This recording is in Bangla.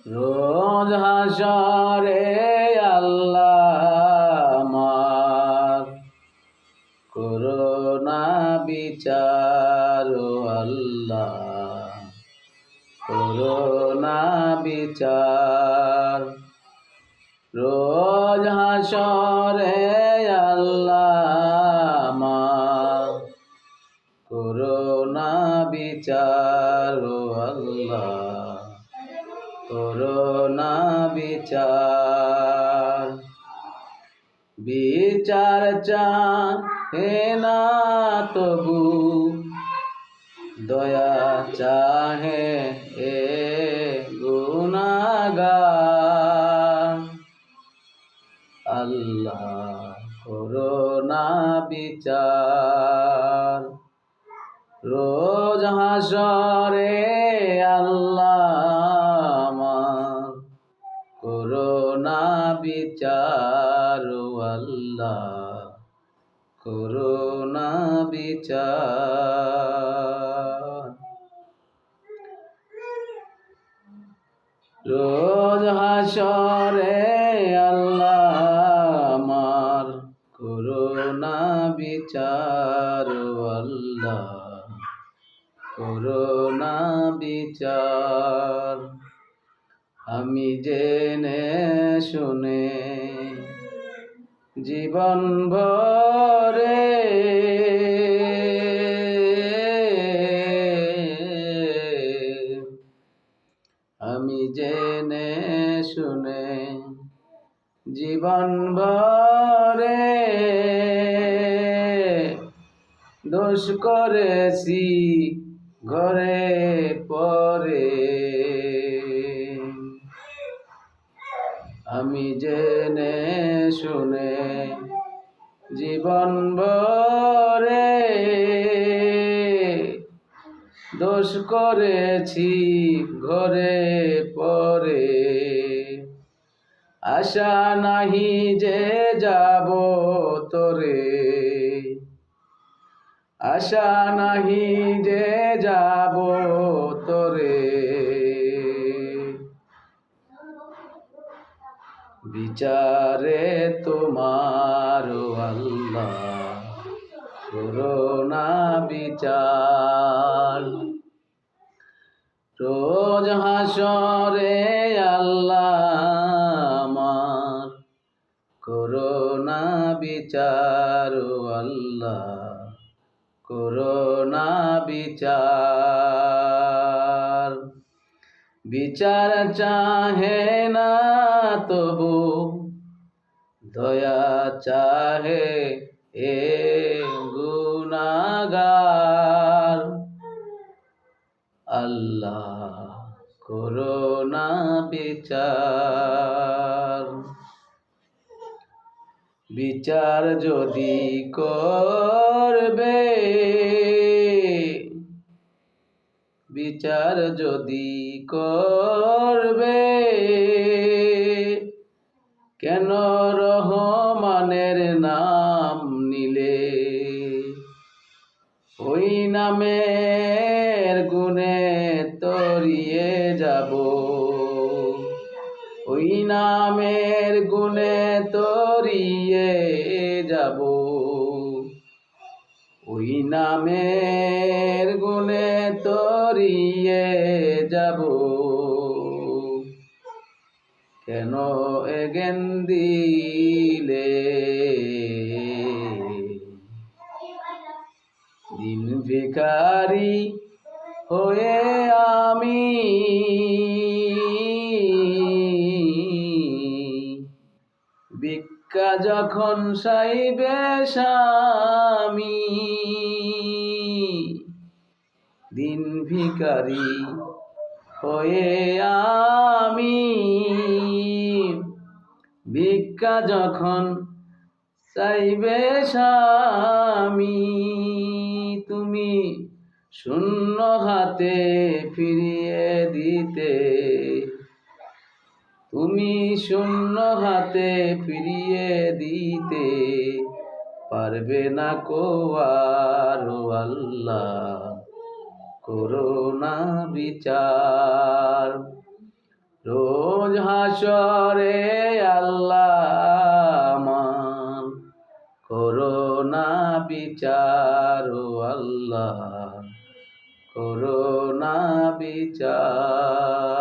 রোজ হাসরে আল্লাহ আমার করোনা বিচার আল্লাহ করোনা বিচার রোজ হাসরে আল্লাহ আমার করোনা বিচার আল্লাহ করোনা বিচার বিচার চাহে না তবু দয়া চাহে এ গুনাহগার আল্লাহ করোনা বিচার রোজ হাসরে আল্লাহ আমার করোনা বিচার আল্লাহ করোনা বিচার রোজ হাসরে আল্লাহ আমার করোনা বিচার আল্লাহ করোনা বিচার আমি জেনে শুনে জীবন ভরে আমি জেনে শুনে জীবন ভরে দোষ করেছি ঘরে পরে আমি জেনে শুনে জীবন ভরে দোষ করেছি ঘরে পরে আশা নাহি যে যাব তোরে আশা নাহি যে যাব তোরে বিচারে তোমার আল্লাহ করোনা বিচার রোজ হাসরে আল্লাহ আমার করোনা বিচার আল্লাহ করোনা বিচার বিচার চাহে না তবু দয়া চাহে এ গুনাহগার আল্লাহ করোনা বিচার বিচার যদি করবে বিচার যদি করবে কেন রহমানের নাম নিলে ওই নামের গুণে তরিয়ে যাব ওই নামের গুণে তরিয়ে যাব ওই নামের গুণে তরিয়ে যাব কেন এগেন দিলে দিন ভিখারি হয়ে আমি ভিক্ষা যখন চাইবে স্বামী দিন ভিখারি হয়ে আমি ভিক্ষা যখন চাইবে স্বামী তুমি শূন্য হাতে ফিরিয়ে দিতে তুমি শূন্য হাতে ফিরিয়ে দিতে পারবে না কো আর আল্লাহ করোনা বিচার। হাসরে আল্লাহ আমার করোনা বিচার ও আল্লাহ করোনা বিচার।